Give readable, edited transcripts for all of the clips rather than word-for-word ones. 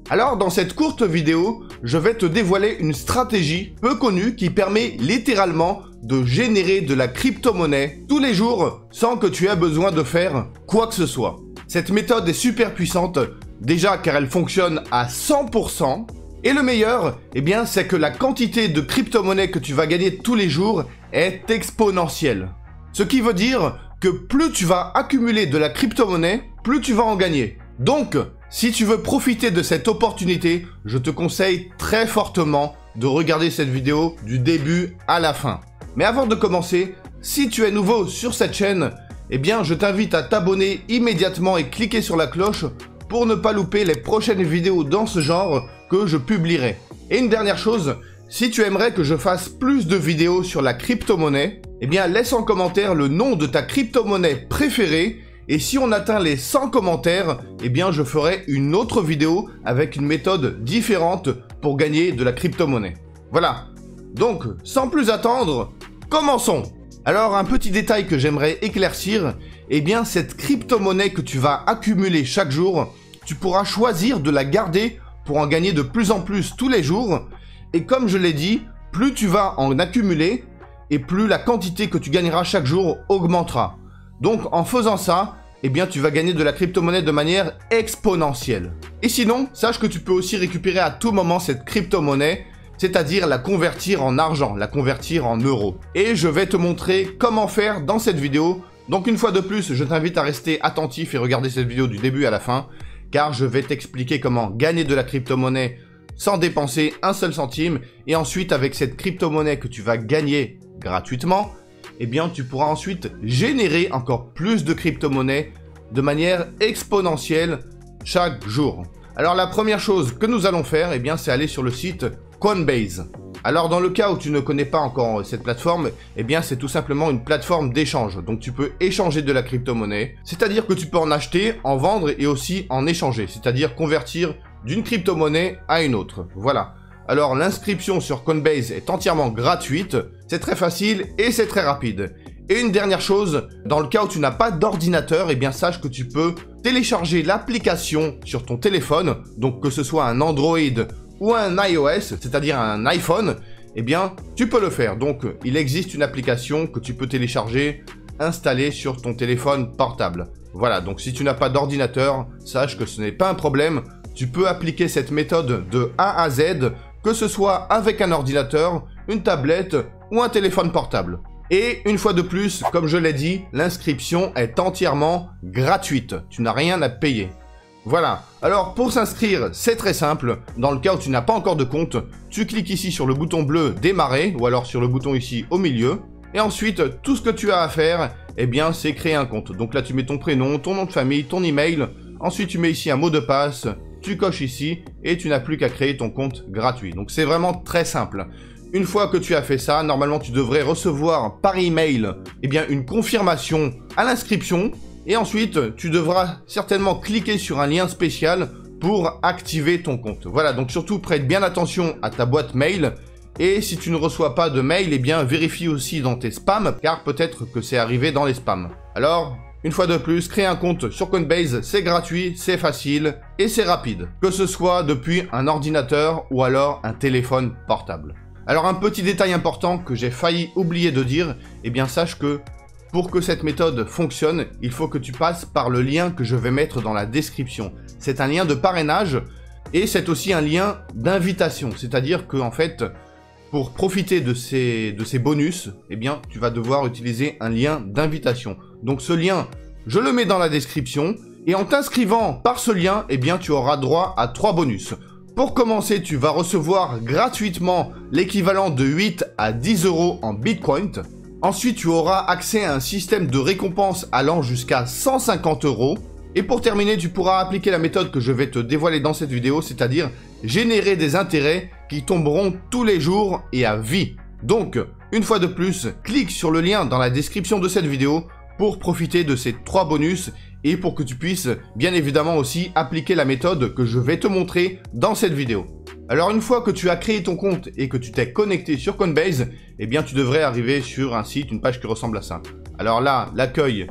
Alors dans cette courte vidéo, je vais te dévoiler une stratégie peu connue qui permet littéralement de générer de la crypto-monnaie tous les jours sans que tu aies besoin de faire quoi que ce soit. Cette méthode est super puissante, déjà car elle fonctionne à 100%. Et le meilleur, c'est que la quantité de crypto-monnaie que tu vas gagner tous les jours est exponentielle. Ce qui veut dire que plus tu vas accumuler de la crypto-monnaie, plus tu vas en gagner. Donc, si tu veux profiter de cette opportunité, je te conseille très fortement de regarder cette vidéo du début à la fin. Mais avant de commencer, si tu es nouveau sur cette chaîne, je t'invite à t'abonner immédiatement et cliquer sur la cloche pour ne pas louper les prochaines vidéos dans ce genre que je publierai. Et une dernière chose, si tu aimerais que je fasse plus de vidéos sur la crypto-monnaie, laisse en commentaire le nom de ta crypto-monnaie préférée. Et si on atteint les 100 commentaires, je ferai une autre vidéo avec une méthode différente pour gagner de la crypto-monnaie. Voilà. Donc, sans plus attendre, commençons. Alors, un petit détail que j'aimerais éclaircir, cette crypto-monnaie que tu vas accumuler chaque jour, tu pourras choisir de la garder pour en gagner de plus en plus tous les jours. Et comme je l'ai dit, plus tu vas en accumuler, et plus la quantité que tu gagneras chaque jour augmentera. Donc en faisant ça, tu vas gagner de la crypto-monnaie de manière exponentielle. Et sinon, sache que tu peux aussi récupérer à tout moment cette crypto-monnaie, c'est-à-dire la convertir en argent, la convertir en euros. Et je vais te montrer comment faire dans cette vidéo. Donc une fois de plus, je t'invite à rester attentif et regarder cette vidéo du début à la fin, car je vais t'expliquer comment gagner de la crypto-monnaie sans dépenser un seul centime. Et ensuite, avec cette crypto-monnaie que tu vas gagner gratuitement, tu pourras ensuite générer encore plus de crypto-monnaie de manière exponentielle chaque jour. Alors la première chose que nous allons faire, c'est aller sur le site Coinbase. Alors dans le cas où tu ne connais pas encore cette plateforme, c'est tout simplement une plateforme d'échange. Donc tu peux échanger de la crypto-monnaie, c'est-à-dire que tu peux en acheter, en vendre et aussi en échanger, c'est-à-dire convertir d'une crypto-monnaie à une autre. Voilà. Alors l'inscription sur Coinbase est entièrement gratuite, c'est très facile et c'est très rapide. Et une dernière chose, dans le cas où tu n'as pas d'ordinateur, sache que tu peux télécharger l'application sur ton téléphone, donc que ce soit un Android ou un iOS, c'est-à-dire un iPhone, tu peux le faire. Donc il existe une application que tu peux télécharger, installer sur ton téléphone portable. Voilà, donc si tu n'as pas d'ordinateur, sache que ce n'est pas un problème, tu peux appliquer cette méthode de A à Z, que ce soit avec un ordinateur, une tablette ou un téléphone portable. Et une fois de plus, comme je l'ai dit, l'inscription est entièrement gratuite. Tu n'as rien à payer. Voilà. Alors pour s'inscrire, c'est très simple. Dans le cas où tu n'as pas encore de compte, tu cliques ici sur le bouton bleu démarrer ou alors sur le bouton ici au milieu. Et ensuite, tout ce que tu as à faire, c'est créer un compte. Donc là, tu mets ton prénom, ton nom de famille, ton email. Ensuite, tu mets ici un mot de passe. Tu coches ici et tu n'as plus qu'à créer ton compte gratuit. Donc c'est vraiment très simple. Une fois que tu as fait ça, normalement tu devrais recevoir par email une confirmation à l'inscription. Et ensuite, tu devras certainement cliquer sur un lien spécial pour activer ton compte. Voilà, donc surtout prête bien attention à ta boîte mail. Et si tu ne reçois pas de mail, vérifie aussi dans tes spams, car peut-être que c'est arrivé dans les spams. Alors, une fois de plus, créer un compte sur Coinbase, c'est gratuit, c'est facile et c'est rapide. Que ce soit depuis un ordinateur ou alors un téléphone portable. Alors un petit détail important que j'ai failli oublier de dire, sache que pour que cette méthode fonctionne, il faut que tu passes par le lien que je vais mettre dans la description. C'est un lien de parrainage et c'est aussi un lien d'invitation. C'est-à-dire que en fait, pour profiter de ces bonus, tu vas devoir utiliser un lien d'invitation. Donc ce lien, je le mets dans la description et en t'inscrivant par ce lien, tu auras droit à 3 bonus. Pour commencer, tu vas recevoir gratuitement l'équivalent de 8 à 10 euros en Bitcoin. Ensuite, tu auras accès à un système de récompense allant jusqu'à 150 euros. Et pour terminer, tu pourras appliquer la méthode que je vais te dévoiler dans cette vidéo, c'est-à-dire générer des intérêts qui tomberont tous les jours et à vie. Donc, une fois de plus, clique sur le lien dans la description de cette vidéo pour profiter de ces 3 bonus et pour que tu puisses bien évidemment aussi appliquer la méthode que je vais te montrer dans cette vidéo. Alors une fois que tu as créé ton compte et que tu t'es connecté sur Coinbase, tu devrais arriver sur un site, une page qui ressemble à ça. Alors là, l'accueil,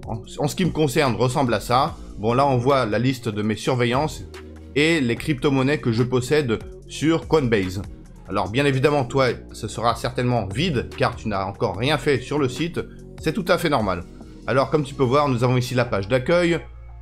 en ce qui me concerne, ressemble à ça. Bon là on voit la liste de mes surveillances et les crypto-monnaies que je possède sur Coinbase. Alors bien évidemment, toi, ce sera certainement vide car tu n'as encore rien fait sur le site. C'est tout à fait normal. Alors comme tu peux voir, nous avons ici la page d'accueil.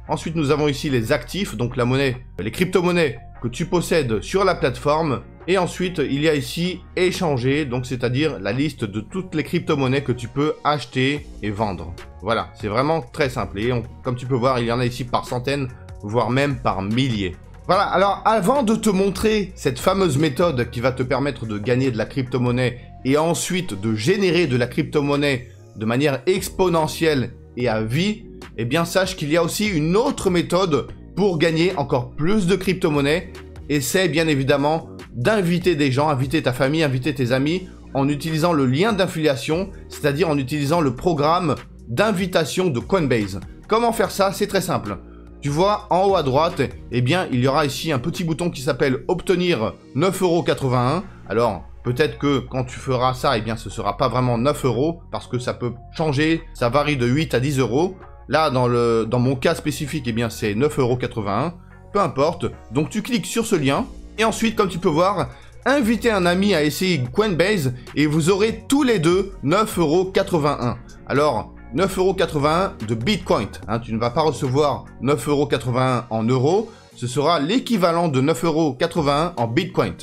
Ensuite, nous avons ici les actifs, donc la monnaie, les crypto-monnaies que tu possèdes sur la plateforme. Et ensuite, il y a ici échanger, donc c'est-à-dire la liste de toutes les crypto-monnaies que tu peux acheter et vendre. Voilà, c'est vraiment très simple. Et comme tu peux voir, il y en a ici par centaines, voire même par milliers. Voilà, alors avant de te montrer cette fameuse méthode qui va te permettre de gagner de la crypto-monnaie et ensuite de générer de la crypto-monnaie de manière exponentielle et à vie, eh bien sache qu'il y a aussi une autre méthode pour gagner encore plus de crypto-monnaies et c'est bien évidemment d'inviter des gens, inviter ta famille, inviter tes amis en utilisant le lien d'affiliation, c'est-à-dire en utilisant le programme d'invitation de Coinbase. Comment faire ça? C'est très simple. Tu vois en haut à droite, eh bien il y aura ici un petit bouton qui s'appelle obtenir 9,81 €. Alors peut-être que quand tu feras ça, eh bien ce sera pas vraiment 9 € parce que ça peut changer, ça varie de 8 à 10 €. Là dans mon cas spécifique, eh bien c'est 9,81 €. Peu importe. Donc tu cliques sur ce lien et ensuite comme tu peux voir, invitez un ami à essayer Coinbase et vous aurez tous les deux 9,81 €. Alors 9,81 € de Bitcoin. Hein, tu ne vas pas recevoir 9,81 € en euros. Ce sera l'équivalent de 9,81 € en Bitcoin.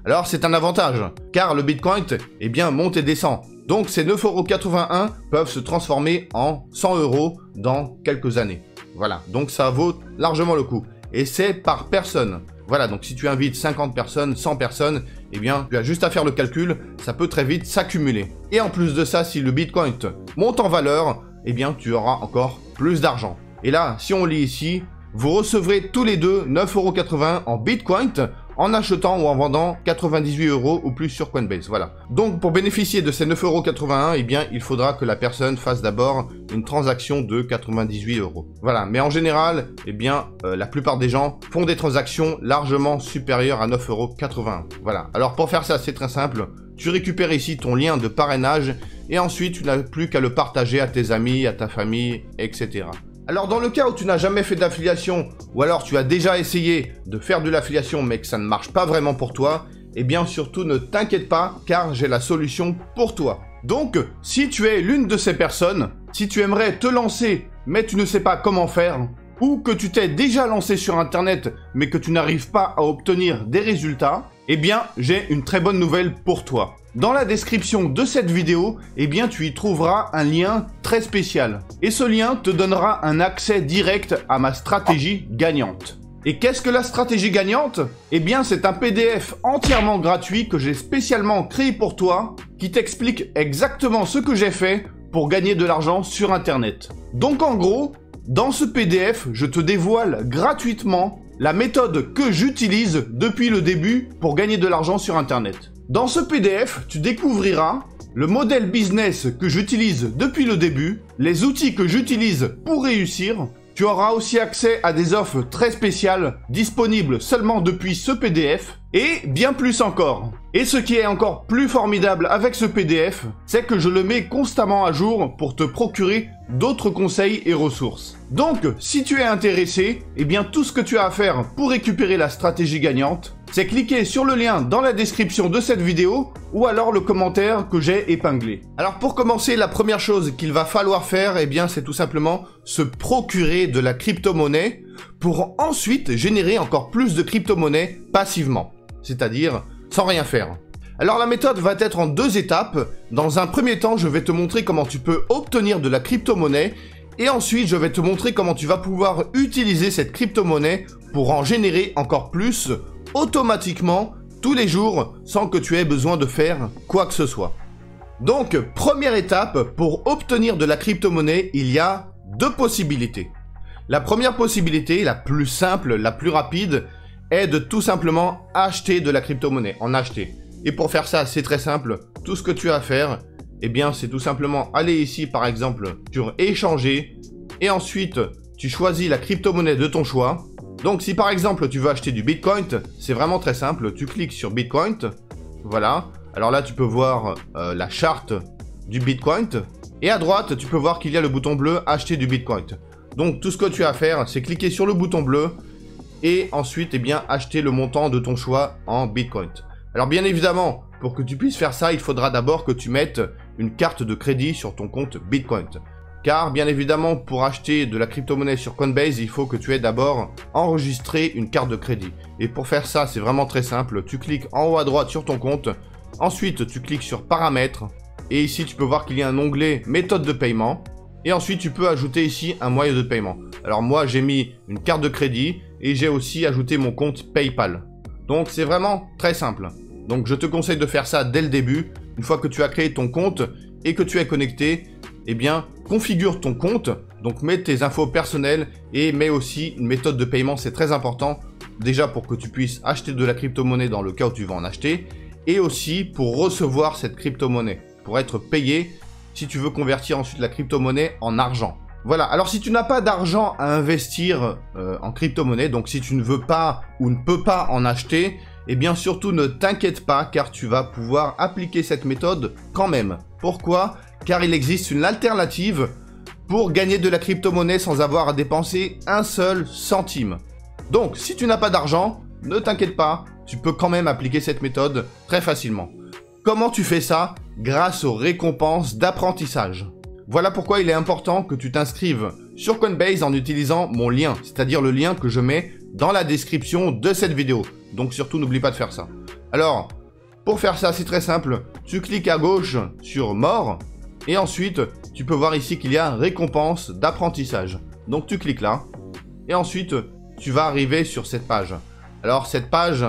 Alors c'est un avantage, car le Bitcoin, eh bien, monte et descend. Donc ces 9,81 € peuvent se transformer en 100 € dans quelques années. Voilà, donc ça vaut largement le coup. Et c'est par personne. Voilà, donc si tu invites 50 personnes, 100 personnes, eh bien, tu as juste à faire le calcul, ça peut très vite s'accumuler. Et en plus de ça, si le Bitcoin monte en valeur, eh bien, tu auras encore plus d'argent. Et là, si on lit ici, vous recevrez tous les deux 9,81 € en Bitcoin en achetant ou en vendant 98 € ou plus sur Coinbase. Voilà. Donc, pour bénéficier de ces 9,81 €, eh bien, il faudra que la personne fasse d'abord une transaction de 98 €. Voilà. Mais en général, eh bien, la plupart des gens font des transactions largement supérieures à 9,81 €. Voilà. Alors, pour faire ça, c'est très simple. Tu récupères ici ton lien de parrainage et ensuite, tu n'as plus qu'à le partager à tes amis, à ta famille, etc. Alors dans le cas où tu n'as jamais fait d'affiliation ou alors tu as déjà essayé de faire de l'affiliation mais que ça ne marche pas vraiment pour toi, eh bien surtout ne t'inquiète pas car j'ai la solution pour toi. Donc si tu es l'une de ces personnes, si tu aimerais te lancer mais tu ne sais pas comment faire, ou que tu t'es déjà lancé sur internet mais que tu n'arrives pas à obtenir des résultats, eh bien j'ai une très bonne nouvelle pour toi. Dans la description de cette vidéo, eh bien tu y trouveras un lien très spécial. Et ce lien te donnera un accès direct à ma stratégie gagnante. Et qu'est-ce que la stratégie gagnante? Eh bien c'est un PDF entièrement gratuit que j'ai spécialement créé pour toi, qui t'explique exactement ce que j'ai fait pour gagner de l'argent sur internet. Donc en gros, dans ce PDF, je te dévoile gratuitement la méthode que j'utilise depuis le début pour gagner de l'argent sur internet. Dans ce PDF, tu découvriras le modèle business que j'utilise depuis le début, les outils que j'utilise pour réussir. Tu auras aussi accès à des offres très spéciales disponibles seulement depuis ce PDF et bien plus encore. Et ce qui est encore plus formidable avec ce PDF, c'est que je le mets constamment à jour pour te procurer d'autres conseils et ressources. Donc, si tu es intéressé, eh bien tout ce que tu as à faire pour récupérer la stratégie gagnante, c'est cliquer sur le lien dans la description de cette vidéo ou alors le commentaire que j'ai épinglé. Alors pour commencer, la première chose qu'il va falloir faire, eh bien c'est tout simplement se procurer de la crypto-monnaie pour ensuite générer encore plus de crypto-monnaie passivement, c'est-à-dire sans rien faire. Alors la méthode va être en deux étapes. Dans un premier temps, je vais te montrer comment tu peux obtenir de la crypto-monnaie et ensuite je vais te montrer comment tu vas pouvoir utiliser cette crypto-monnaie pour en générer encore plus automatiquement tous les jours sans que tu aies besoin de faire quoi que ce soit. Donc première étape, pour obtenir de la crypto-monnaie, il y a deux possibilités. La première possibilité, la plus simple, la plus rapide, est de tout simplement acheter de la crypto-monnaie, en acheter. Et pour faire ça, c'est très simple. Tout ce que tu as à faire, eh bien, c'est tout simplement aller ici, par exemple, sur échanger. Et ensuite, tu choisis la crypto-monnaie de ton choix. Donc, si par exemple, tu veux acheter du Bitcoin, c'est vraiment très simple. Tu cliques sur Bitcoin. Voilà. Alors là, tu peux voir la charte du Bitcoin. Et à droite, tu peux voir qu'il y a le bouton bleu « Acheter du Bitcoin ». Donc, tout ce que tu as à faire, c'est cliquer sur le bouton bleu et ensuite eh bien acheter le montant de ton choix en Bitcoin. Alors bien évidemment, pour que tu puisses faire ça, il faudra d'abord que tu mettes une carte de crédit sur ton compte Bitcoin. Car bien évidemment, pour acheter de la crypto-monnaie sur Coinbase, il faut que tu aies d'abord enregistré une carte de crédit. Et pour faire ça, c'est vraiment très simple. Tu cliques en haut à droite sur ton compte. Ensuite, tu cliques sur Paramètres. Et ici, tu peux voir qu'il y a un onglet Méthode de paiement. Et ensuite, tu peux ajouter ici un moyen de paiement. Alors moi, j'ai mis une carte de crédit et j'ai aussi ajouté mon compte PayPal. Donc, c'est vraiment très simple. Donc, je te conseille de faire ça dès le début. Une fois que tu as créé ton compte et que tu es connecté, eh bien, configure ton compte. Donc, mets tes infos personnelles et mets aussi une méthode de paiement. C'est très important. Déjà, pour que tu puisses acheter de la crypto-monnaie dans le cas où tu vas en acheter. Et aussi pour recevoir cette crypto-monnaie. Pour être payé si tu veux convertir ensuite la crypto-monnaie en argent. Voilà, alors si tu n'as pas d'argent à investir en crypto-monnaie, donc si tu ne veux pas ou ne peux pas en acheter, eh bien surtout ne t'inquiète pas car tu vas pouvoir appliquer cette méthode quand même. Pourquoi? Car il existe une alternative pour gagner de la crypto-monnaie sans avoir à dépenser un seul centime. Donc si tu n'as pas d'argent, ne t'inquiète pas, tu peux quand même appliquer cette méthode très facilement. Comment tu fais ça? Grâce aux récompenses d'apprentissage. Voilà pourquoi il est important que tu t'inscrives sur Coinbase en utilisant mon lien, c'est-à-dire le lien que je mets dans la description de cette vidéo. Donc surtout, n'oublie pas de faire ça. Alors, pour faire ça, c'est très simple. Tu cliques à gauche sur More et ensuite, tu peux voir ici qu'il y a récompense d'apprentissage. Donc tu cliques là et ensuite, tu vas arriver sur cette page. Alors cette page,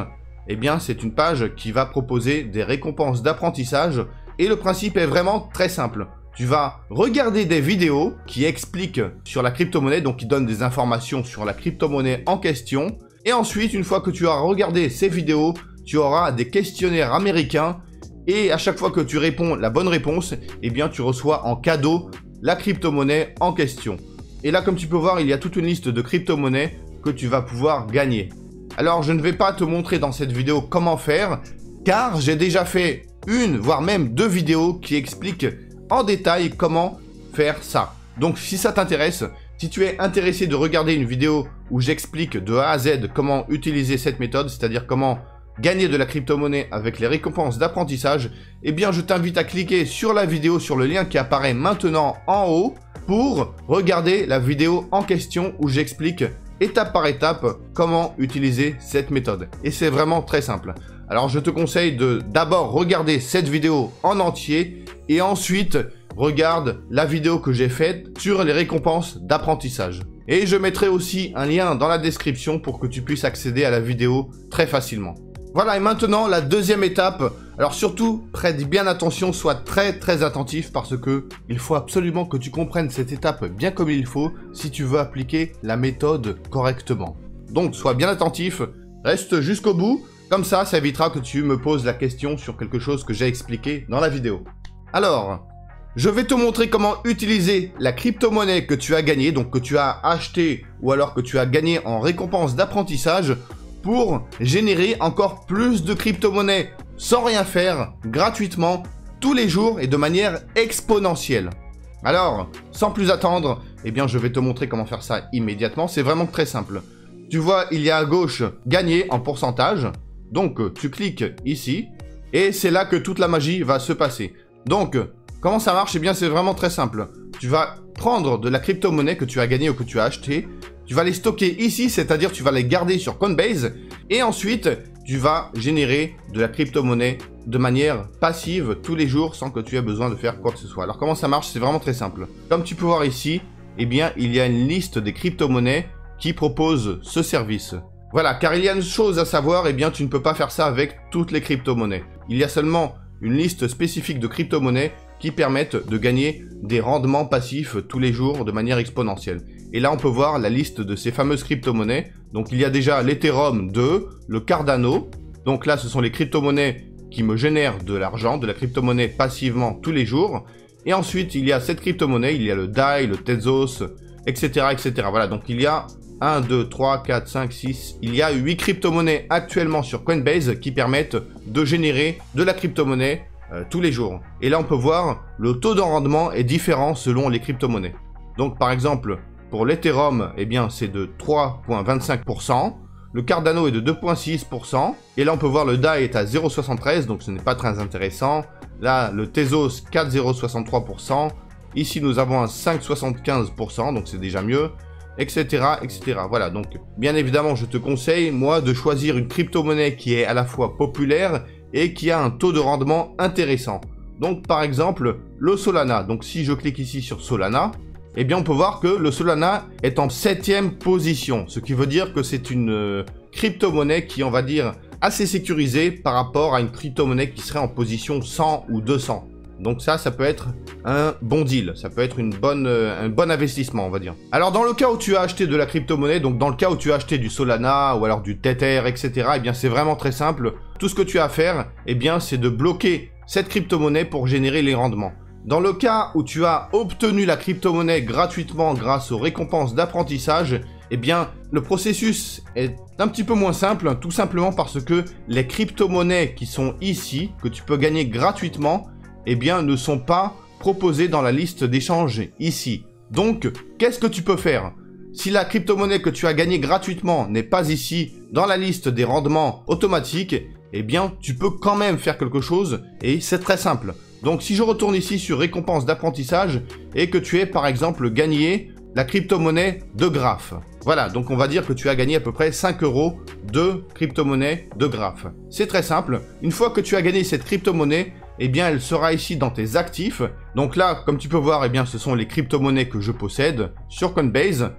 eh bien, c'est une page qui va proposer des récompenses d'apprentissage et le principe est vraiment très simple. Tu vas regarder des vidéos qui expliquent sur la crypto-monnaie, donc qui donnent des informations sur la crypto-monnaie en question. Et ensuite, une fois que tu auras regardé ces vidéos, tu auras des questionnaires américains. Et à chaque fois que tu réponds la bonne réponse, eh bien, tu reçois en cadeau la crypto-monnaie en question. Et là, comme tu peux voir, il y a toute une liste de crypto-monnaies que tu vas pouvoir gagner. Alors, je ne vais pas te montrer dans cette vidéo comment faire, car j'ai déjà fait une, voire même 2 vidéos qui expliquent en détail comment faire ça. Donc si ça t'intéresse, si tu es intéressé de regarder une vidéo où j'explique de A à Z comment utiliser cette méthode, c'est-à-dire comment gagner de la crypto-monnaie avec les récompenses d'apprentissage, eh bien je t'invite à cliquer sur la vidéo, sur le lien qui apparaît maintenant en haut, pour regarder la vidéo en question où j'explique étape par étape comment utiliser cette méthode. Et c'est vraiment très simple. Alors je te conseille de d'abord regarder cette vidéo en entier et ensuite regarde la vidéo que j'ai faite sur les récompenses d'apprentissage. Et je mettrai aussi un lien dans la description pour que tu puisses accéder à la vidéo très facilement. Voilà, et maintenant la deuxième étape. Alors surtout, prête bien attention, sois très attentif parce que il faut absolument que tu comprennes cette étape bien comme il faut si tu veux appliquer la méthode correctement. Donc sois bien attentif, reste jusqu'au bout. Comme ça évitera que tu me poses la question sur quelque chose que j'ai expliqué dans la vidéo. Alors, je vais te montrer comment utiliser la crypto-monnaie que tu as gagnée, donc que tu as acheté ou alors que tu as gagné en récompense d'apprentissage pour générer encore plus de crypto-monnaie sans rien faire, gratuitement, tous les jours et de manière exponentielle. Alors, sans plus attendre, eh bien je vais te montrer comment faire ça immédiatement. C'est vraiment très simple. Tu vois, il y a à gauche « Gagner en pourcentage ». Donc, tu cliques ici, et c'est là que toute la magie va se passer. Donc, comment ça marche? Eh bien, c'est vraiment très simple. Tu vas prendre de la crypto-monnaie que tu as gagnée ou que tu as acheté, tu vas les stocker ici, c'est-à-dire tu vas les garder sur Coinbase, et ensuite, tu vas générer de la crypto-monnaie de manière passive tous les jours sans que tu aies besoin de faire quoi que ce soit. Alors, comment ça marche? C'est vraiment très simple. Comme tu peux voir ici, eh bien, il y a une liste des crypto-monnaies qui proposent ce service. Voilà, car il y a une chose à savoir, eh bien tu ne peux pas faire ça avec toutes les crypto-monnaies. Il y a seulement une liste spécifique de crypto-monnaies qui permettent de gagner des rendements passifs tous les jours de manière exponentielle. Et là, on peut voir la liste de ces fameuses crypto-monnaies. Donc il y a déjà l'Ethereum 2, le Cardano. Donc là, ce sont les crypto-monnaies qui me génèrent de l'argent, de la crypto-monnaie passivement tous les jours. Et ensuite, il y a cette crypto-monnaie, il y a le DAI, le Tezos, etc., etc. Voilà, donc il y a 1, 2, 3, 4, 5, 6. Il y a 8 crypto-monnaies actuellement sur Coinbase qui permettent de générer de la crypto-monnaie tous les jours. Et là, on peut voir le taux de rendement est différent selon les crypto-monnaies. Donc, par exemple, pour l'Ethereum, eh bien, c'est de 3,25%. le Cardano est de 2,6%. Et là, on peut voir le DAI est à 0,73, donc ce n'est pas très intéressant. Là, le Tezos, 4,063%. Ici, nous avons un 5,75%, donc c'est déjà mieux, etc., etc. Voilà, donc bien évidemment, je te conseille, moi, de choisir une crypto-monnaie qui est à la fois populaire et qui a un taux de rendement intéressant. Donc, par exemple, le Solana. Donc, si je clique ici sur Solana, eh bien, on peut voir que le Solana est en 7e position, ce qui veut dire que c'est une crypto-monnaie qui, on va dire, assez sécurisée par rapport à une crypto-monnaie qui serait en position 100 ou 200. Donc ça peut être un bon deal, ça peut être un bon investissement, on va dire. Alors dans le cas où tu as acheté de la crypto-monnaie, donc dans le cas où tu as acheté du Solana ou alors du Tether, etc., eh bien c'est vraiment très simple. Tout ce que tu as à faire, eh bien c'est de bloquer cette crypto-monnaie pour générer les rendements. Dans le cas où tu as obtenu la crypto-monnaie gratuitement grâce aux récompenses d'apprentissage, eh bien, le processus est un petit peu moins simple, tout simplement parce que les crypto-monnaies qui sont ici, que tu peux gagner gratuitement, eh bien, ne sont pas proposées dans la liste d'échange ici. Donc, qu'est-ce que tu peux faire? Si la crypto-monnaie que tu as gagnée gratuitement n'est pas ici, dans la liste des rendements automatiques, eh bien, tu peux quand même faire quelque chose, et c'est très simple. Donc, si je retourne ici sur récompense d'apprentissage, et que tu aies, par exemple, gagné la crypto-monnaie de Graph. Voilà, donc on va dire que tu as gagné à peu près 5 € de crypto-monnaie de Graph. C'est très simple. Une fois que tu as gagné cette crypto-monnaie, eh bien, elle sera ici dans tes actifs. Donc là, comme tu peux voir, eh bien, ce sont les crypto-monnaies que je possède sur Coinbase.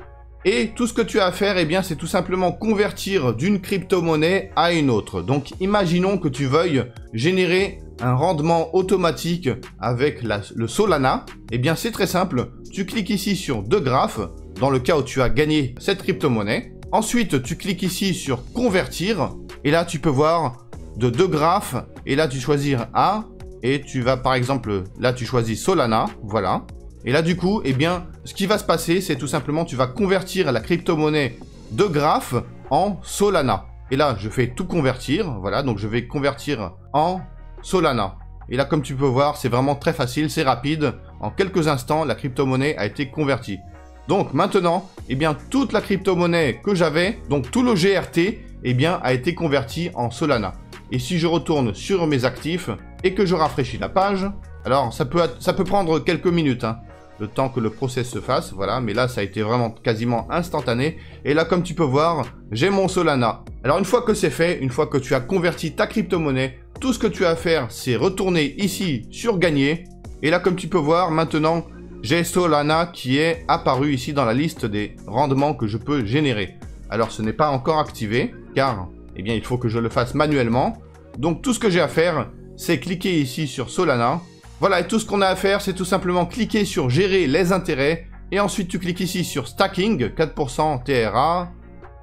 Et tout ce que tu as à faire, eh bien, c'est tout simplement convertir d'une crypto-monnaie à une autre. Donc, imaginons que tu veuilles générer un rendement automatique avec le Solana. Eh bien, c'est très simple. Tu cliques ici sur De Graph, dans le cas où tu as gagné cette crypto-monnaie. Ensuite, tu cliques ici sur Convertir. Et là, tu peux voir de Graph. Et là, tu choisis A. Et tu vas, par exemple, là, tu choisis Solana. Voilà. Et là, du coup, eh bien, ce qui va se passer, c'est tout simplement, tu vas convertir la crypto-monnaie de Graph en Solana. Et là, je fais tout convertir. Voilà, donc je vais convertir en Solana. Et là, comme tu peux voir, c'est vraiment très facile, c'est rapide. En quelques instants, la crypto-monnaie a été convertie. Donc maintenant, eh bien, toute la crypto-monnaie que j'avais, donc tout le GRT, eh bien, a été converti en Solana. Et si je retourne sur mes actifs et que je rafraîchis la page, alors ça peut prendre quelques minutes, hein, le temps que le process se fasse, voilà, mais là ça a été vraiment quasiment instantané. Et là, comme tu peux voir, j'ai mon Solana. Alors une fois que c'est fait, une fois que tu as converti ta crypto-monnaie, tout ce que tu as à faire, c'est retourner ici sur Gagner. Et là, comme tu peux voir, maintenant, j'ai Solana qui est apparu ici dans la liste des rendements que je peux générer. Alors ce n'est pas encore activé, car eh bien, il faut que je le fasse manuellement. Donc tout ce que j'ai à faire, c'est cliquer ici sur Solana. Voilà, et tout ce qu'on a à faire, c'est tout simplement cliquer sur Gérer les intérêts. Et ensuite, tu cliques ici sur Stacking, 4% TRA.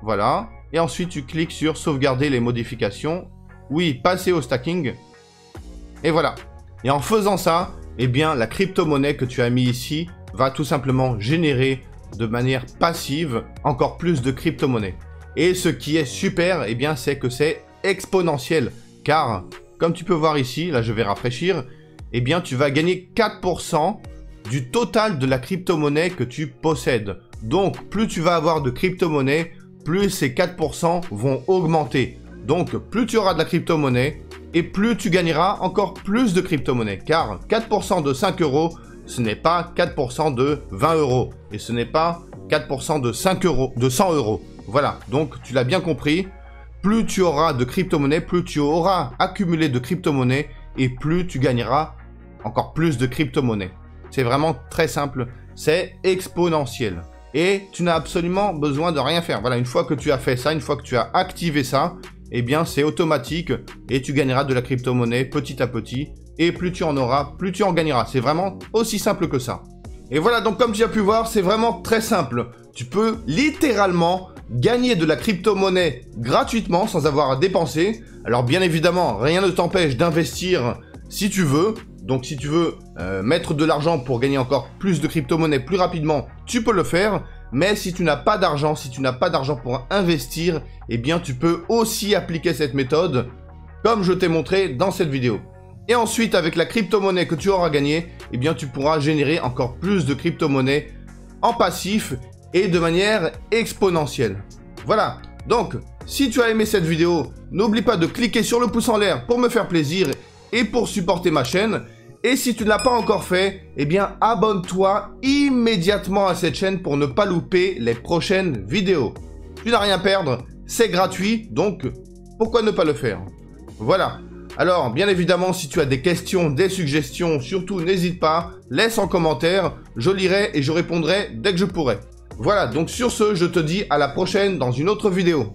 Voilà. Et ensuite, tu cliques sur Sauvegarder les modifications. Oui, passer au stacking. Et voilà. Et en faisant ça, eh bien, la crypto-monnaie que tu as mis ici va tout simplement générer de manière passive encore plus de crypto-monnaie. Et ce qui est super, eh bien, c'est que c'est exponentiel. Car, comme tu peux voir ici, là, je vais rafraîchir, eh bien, tu vas gagner 4% du total de la crypto-monnaie que tu possèdes. Donc, plus tu vas avoir de crypto-monnaie, plus ces 4% vont augmenter. Donc, plus tu auras de la crypto-monnaie, et plus tu gagneras encore plus de crypto-monnaie. Car 4% de 5 €, ce n'est pas 4% de 20 €. Et ce n'est pas 4% de 5 €, de 100 €. Voilà, donc tu l'as bien compris. Plus tu auras de crypto-monnaie, plus tu auras accumulé de crypto-monnaie, et plus tu gagneras encore plus de crypto-monnaie. C'est vraiment très simple, c'est exponentiel. Et tu n'as absolument besoin de rien faire. Voilà, une fois que tu as fait ça, une fois que tu as activé ça, eh bien c'est automatique et tu gagneras de la crypto-monnaie petit à petit. Et plus tu en auras, plus tu en gagneras. C'est vraiment aussi simple que ça. Et voilà, donc comme tu as pu voir, c'est vraiment très simple. Tu peux littéralement gagner de la crypto-monnaie gratuitement sans avoir à dépenser. Alors bien évidemment, rien ne t'empêche d'investir si tu veux. Donc si tu veux mettre de l'argent pour gagner encore plus de crypto-monnaie plus rapidement, tu peux le faire. Mais si tu n'as pas d'argent, si tu n'as pas d'argent pour investir, eh bien tu peux aussi appliquer cette méthode comme je t'ai montré dans cette vidéo. Et ensuite, avec la crypto-monnaie que tu auras gagnée, eh bien tu pourras générer encore plus de crypto-monnaie en passif et de manière exponentielle. Voilà, donc si tu as aimé cette vidéo, n'oublie pas de cliquer sur le pouce en l'air pour me faire plaisir et pour supporter ma chaîne. Et si tu ne l'as pas encore fait, eh bien abonne-toi immédiatement à cette chaîne pour ne pas louper les prochaines vidéos. Tu n'as rien à perdre, c'est gratuit, donc pourquoi ne pas le faire? Voilà. Alors, bien évidemment, si tu as des questions, des suggestions, surtout n'hésite pas, laisse en commentaire, je lirai et je répondrai dès que je pourrai. Voilà, donc sur ce, je te dis à la prochaine dans une autre vidéo.